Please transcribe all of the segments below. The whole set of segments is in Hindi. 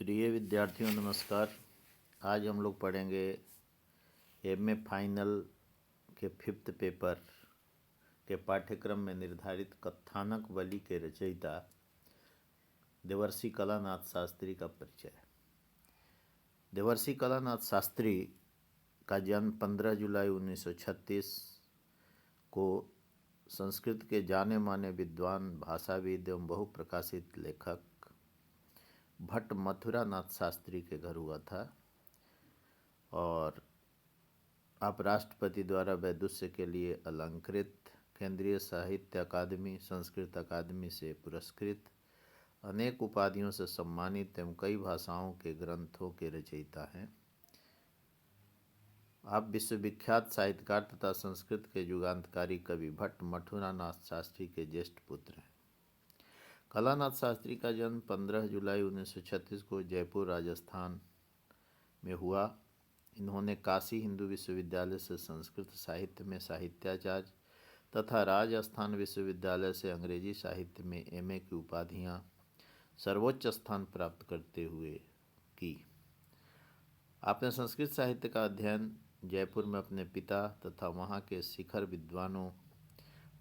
प्रिय विद्यार्थियों नमस्कार। आज हम लोग पढ़ेंगे एमए फाइनल के 5th पेपर के पाठ्यक्रम में निर्धारित कथानक वली के रचयिता देवर्षि कलानाथ शास्त्री का परिचय। देवर्षि कलानाथ शास्त्री का जन्म 15 जुलाई 1936 को संस्कृत के जाने माने विद्वान, भाषाविद एवं बहुप्रकाशित लेखक भट्ट मथुरानाथ शास्त्री के घर हुआ था और आप राष्ट्रपति द्वारा वैदुष्य के लिए अलंकृत, केंद्रीय साहित्य अकादमी, संस्कृत अकादमी से पुरस्कृत, अनेक उपाधियों से सम्मानित एवं कई भाषाओं के ग्रंथों के रचयिता हैं। आप विश्वविख्यात साहित्यकार तथा संस्कृत के युगांतकारी कवि भट्ट मथुरानाथ शास्त्री के ज्येष्ठ पुत्र हैं। कलानाथ शास्त्री का जन्म 15 जुलाई 1936 को जयपुर, राजस्थान में हुआ। इन्होंने काशी हिंदू विश्वविद्यालय से संस्कृत साहित्य में साहित्याचार्य तथा राजस्थान विश्वविद्यालय से अंग्रेजी साहित्य में एमए की उपाधियां सर्वोच्च स्थान प्राप्त करते हुए की। आपने संस्कृत साहित्य का अध्ययन जयपुर में अपने पिता तथा वहां के शिखर विद्वानों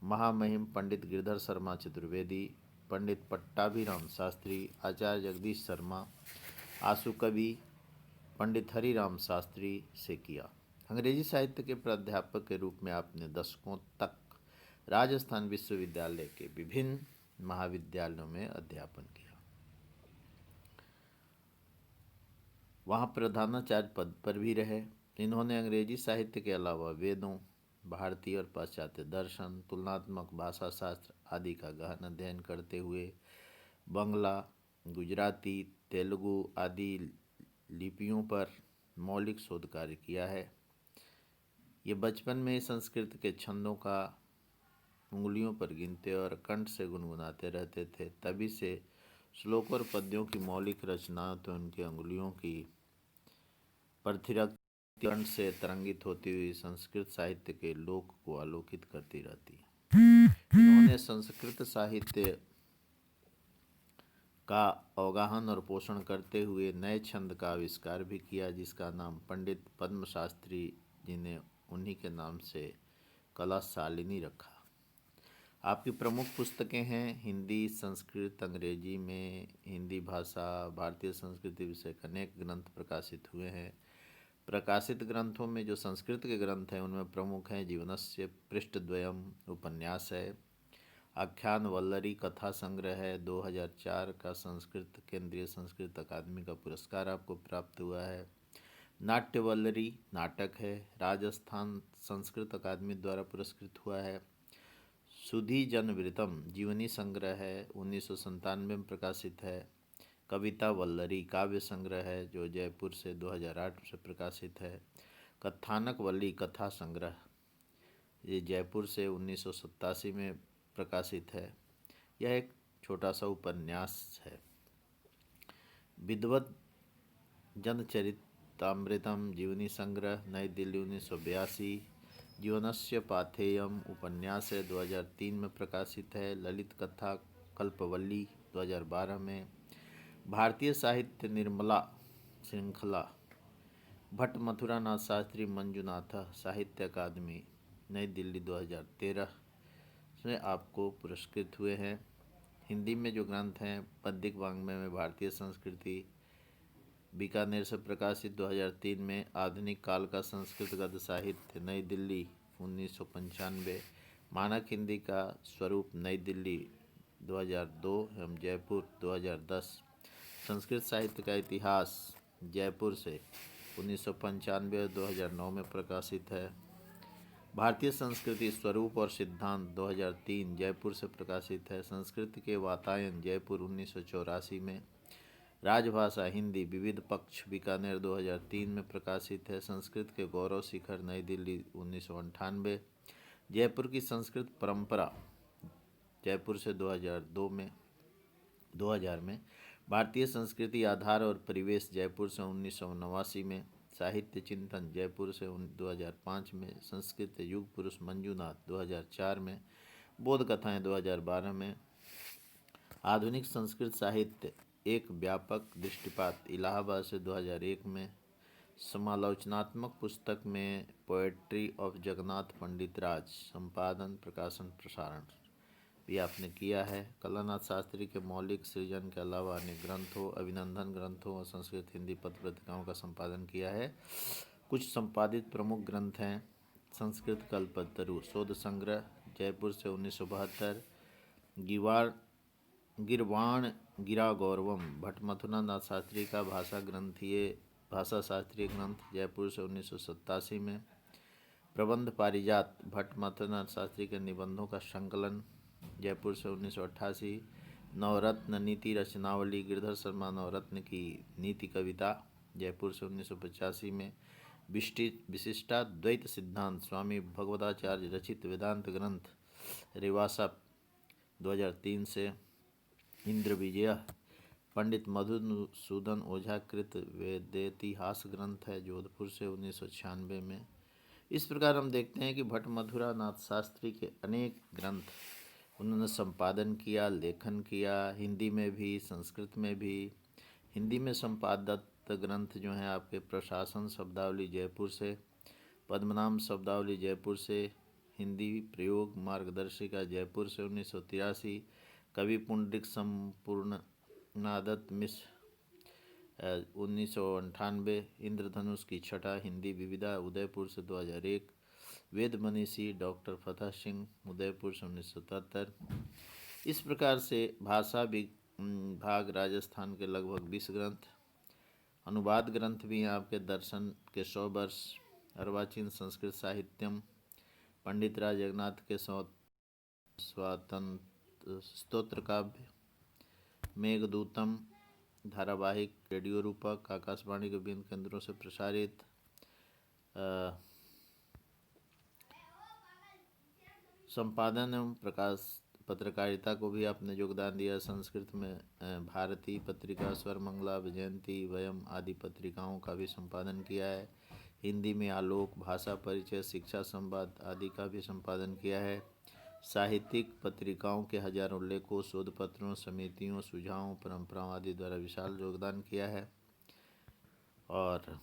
महामहिम पंडित गिरधर शर्मा चतुर्वेदी, पंडित पट्टाभिराम शास्त्री, आचार्य जगदीश शर्मा, आशु कवि पंडित हरिराम शास्त्री से किया। अंग्रेजी साहित्य के प्राध्यापक के रूप में आपने दशकों तक राजस्थान विश्वविद्यालय के विभिन्न महाविद्यालयों में अध्यापन किया। वहाँ प्रधानाचार्य पद पर भी रहे। इन्होंने अंग्रेजी साहित्य के अलावा वेदों, भारतीय और पाश्चात्य दर्शन, तुलनात्मक भाषा शास्त्र आदि का गहन अध्ययन करते हुए बंगला, गुजराती, तेलुगु आदि लिपियों पर मौलिक शोध कार्य किया है। ये बचपन में संस्कृत के छंदों का उंगलियों पर गिनते और कंठ से गुनगुनाते रहते थे। तभी से श्लोक और पद्यों की मौलिक रचनाएं तो उनकी अंगुलियों की कंठ से तरंगित होती हुई संस्कृत साहित्य के लोक को आलोकित करती रहती है। इन्होंने संस्कृत साहित्य का अवगाहन और पोषण करते हुए नए छंद का आविष्कार भी किया, जिसका नाम पंडित पद्म शास्त्री जी ने उन्हीं के नाम से कला शालिनी रखा। आपकी प्रमुख पुस्तकें हैं हिंदी, संस्कृत, अंग्रेजी में हिंदी भाषा, भारतीय संस्कृति विषय अनेक ग्रंथ प्रकाशित हुए हैं। प्रकाशित ग्रंथों में जो संस्कृत के ग्रंथ हैं उनमें प्रमुख हैं जीवनस्य पृष्ठद्वयम उपन्यास है, आख्यान वल्लरी कथा संग्रह है, 2004 का संस्कृत केंद्रीय संस्कृत अकादमी का पुरस्कार आपको प्राप्त हुआ है। नाट्य वल्लरी नाटक है, राजस्थान संस्कृत अकादमी द्वारा पुरस्कृत हुआ है। सुधी जनवृतम जीवनी संग्रह है, 1997 में प्रकाशित है। कविता वल्लरी काव्य संग्रह है जो जयपुर से 2008 से प्रकाशित है। कथानक वल्ली कथा संग्रह ये जयपुर से 1987 में प्रकाशित है। यह एक छोटा सा उपन्यास है। विद्वत जनचरितामृतम जीवनी संग्रह नई दिल्ली 1982। जीवनस्य पाथेयम उपन्यास है, 2003 में प्रकाशित है। ललित कथा कल्पवल्ली 2012 में। भारतीय साहित्य निर्मला श्रृंखला भट्ट मथुरानाथ शास्त्री मंजुनाथ साहित्य अकादमी नई दिल्ली 2013 में आपको पुरस्कृत हुए हैं। हिंदी में जो ग्रंथ हैं पद्यिक वाङ्मय में भारतीय संस्कृति बीकानेर से प्रकाशित 2003 में। आधुनिक काल का संस्कृत गद्य साहित्य नई दिल्ली 1995। मानक हिंदी का स्वरूप नई दिल्ली 2002 एवं जयपुर 2010। संस्कृत साहित्य का इतिहास जयपुर से 1995 और 2009 में प्रकाशित है। भारतीय संस्कृति स्वरूप और सिद्धांत 2003 जयपुर से प्रकाशित है। संस्कृत के वातायन जयपुर 1984 में। राजभाषा हिंदी विविध पक्ष बीकानेर 2003 में प्रकाशित है। संस्कृत के गौरव शिखर नई दिल्ली 1998। जयपुर की संस्कृत परंपरा जयपुर से 2000 में। भारतीय संस्कृति आधार और परिवेश जयपुर से 1989 में। साहित्य चिंतन जयपुर से 2005 में। संस्कृत युग पुरुष मंजुनाथ 2004 में। बोध कथाएं 2012 में। आधुनिक संस्कृत साहित्य एक व्यापक दृष्टिपात इलाहाबाद से 2001 में। समालोचनात्मक पुस्तक में पोएट्री ऑफ जगन्नाथ पंडित राज, संपादन प्रकाशन प्रसारण भी आपने किया है। कलानाथ शास्त्री के मौलिक सृजन के अलावा अन्य ग्रंथों, अभिनंदन ग्रंथों और संस्कृत हिंदी पत्र पत्रिकाओं का संपादन किया है। कुछ संपादित प्रमुख ग्रंथ हैं: संस्कृत कल्पतरु शोध संग्रह, जयपुर से 1972। गिरवाण गिरा गौरवम, भट्ट मथुरा शास्त्री का भाषा शास्त्रीय ग्रंथ, जयपुर से 1987 में। प्रबंध पारिजात, भट्ट मथुरा शास्त्री के निबंधों का संकलन, जयपुर से 1988। नवरत्न नीति रचनावली, गिरधर शर्मा नवरत्न की नीति कविता, जयपुर से 1985 में। विशिष्टाद्वैत सिद्धांत, स्वामी भगवदाचार्य रचित वेदांत ग्रंथ, रेवासा 2003 से। इंद्र विजय, पंडित मधुसूदन ओझा कृत वेदेतिहास ग्रंथ है, जोधपुर से 1996 में। इस प्रकार हम देखते हैं कि भट्ट मथुरा नाथ शास्त्री के अनेक ग्रंथ उन्होंने संपादन किया, लेखन किया, हिंदी में भी संस्कृत में भी। हिंदी में संपादित ग्रंथ जो हैं आपके प्रशासन शब्दावली, जयपुर से। पद्मनाम शब्दावली, जयपुर से। हिंदी प्रयोग मार्गदर्शिका, जयपुर से 1983। कवि पुंडरिक संपूर्ण नादत मिश्र, 1998। इंद्रधनुष की छटा, हिंदी विविधा, उदयपुर से 2001। वेद मनीषी डॉक्टर फतेह सिंह, उदयपुर से 1977। इस प्रकार से भाषा भाग राजस्थान के लगभग 20 ग्रंथ। अनुवाद ग्रंथ भी हैं आपके: दर्शन के 100 वर्ष, अर्वाचीन संस्कृत साहित्यम, पंडित राज जगन्नाथ के स्वातंत्र स्तोत्र काव्य, मेघदूतम धारावाहिक रेडियो रूपक, आकाशवाणी के विभिन्न केंद्रों से प्रसारित। संपादन एवं प्रकाश पत्रकारिता को भी आपने योगदान दिया। संस्कृत में भारती पत्रिका, स्वरमंगला, विजयंती, वयम आदि पत्रिकाओं का भी संपादन किया है। हिंदी में आलोक, भाषा परिचय, शिक्षा संवाद आदि का भी संपादन किया है। साहित्यिक पत्रिकाओं के हजारों लेखों, शोध पत्रों, समितियों, सुझावों, परंपराओं आदि द्वारा विशाल योगदान किया है। और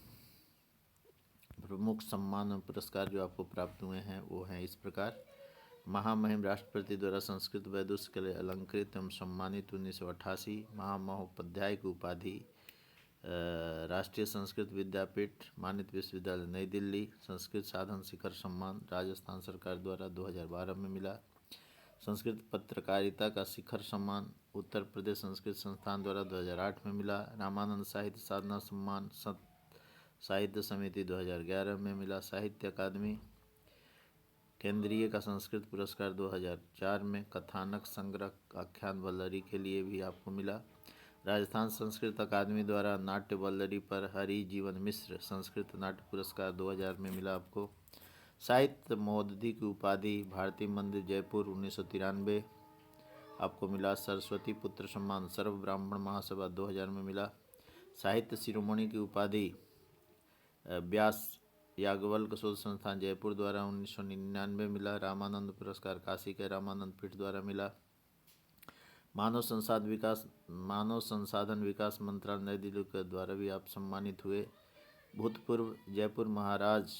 प्रमुख सम्मान और पुरस्कार जो आपको प्राप्त हुए हैं वो हैं इस प्रकार: महामहिम राष्ट्रपति द्वारा संस्कृत वैदुष्य के लिए अलंकृत एवं सम्मानित 1988। महामहोपाध्याय की उपाधि राष्ट्रीय संस्कृत विद्यापीठ, मानित विश्वविद्यालय नई दिल्ली। संस्कृत साधन शिखर सम्मान राजस्थान सरकार द्वारा 2012 में मिला। संस्कृत पत्रकारिता का शिखर सम्मान उत्तर प्रदेश संस्कृत संस्थान द्वारा 2008 में मिला। रामानंद साहित्य साधना सम्मान साहित्य समिति 2011 में मिला। साहित्य अकादमी केंद्रीय का संस्कृत पुरस्कार 2004 में। कथानक संग्रह आख्यान वल्लरी के लिए भी आपको मिला। राजस्थान संस्कृत अकादमी द्वारा नाट्य वल्लरी पर हरि जीवन मिश्र संस्कृत नाट्य पुरस्कार 2000 में मिला आपको। साहित्य महोदधि की उपाधि भारती मंदिर जयपुर 1993 आपको मिला। सरस्वती पुत्र सम्मान सर्व ब्राह्मण महासभा 2000 में मिला। साहित्य शिरोमणि की उपाधि व्यास याज्ञवल्क्य शोध संस्थान जयपुर द्वारा 1999 मिला। रामानंद पुरस्कार काशी के रामानंद पीठ द्वारा मिला। मानव संसाधन विकास मंत्रालय नई दिल्ली के द्वारा भी आप सम्मानित हुए। भूतपूर्व जयपुर महाराज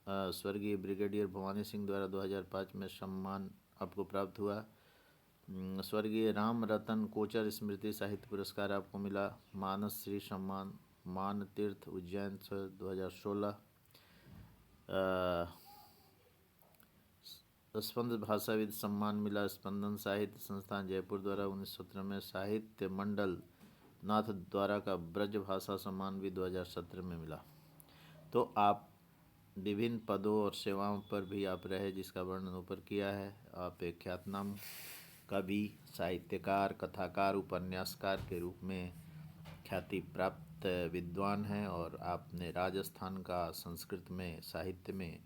स्वर्गीय ब्रिगेडियर भवानी सिंह द्वारा 2005 में सम्मान आपको प्राप्त हुआ। स्वर्गीय राम रतन कोचर स्मृति साहित्य पुरस्कार आपको मिला। मानस श्री सम्मान मान तीर्थ उज्जैन से 2016। स्पंद भाषाविद सम्मान मिला स्पंदन साहित्य संस्थान जयपुर द्वारा 1917 में। साहित्य मंडल नाथ द्वारा का ब्रज भाषा सम्मान भी 2017 में मिला। तो आप विभिन्न पदों और सेवाओं पर भी आप रहे, जिसका वर्णन ऊपर किया है। आप एक ख्यातनाम कवि, साहित्यकार, कथाकार, उपन्यासकार के रूप में ख्याति प्राप्त विद्वान हैं और आपने राजस्थान का संस्कृत में साहित्य में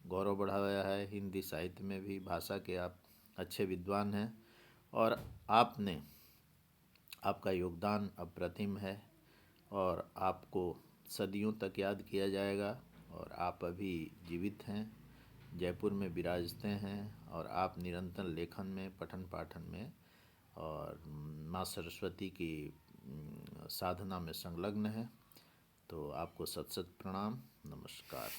गौरव बढ़ाया है। हिंदी साहित्य में भी भाषा के आप अच्छे विद्वान हैं और आपका योगदान अप्रतिम है और आपको सदियों तक याद किया जाएगा। और आप अभी जीवित हैं, जयपुर में विराजते हैं और आप निरंतर लेखन में, पठन पाठन में और माँ सरस्वती की साधना में संलग्न हैं। तो आपको सत सत प्रणाम, नमस्कार।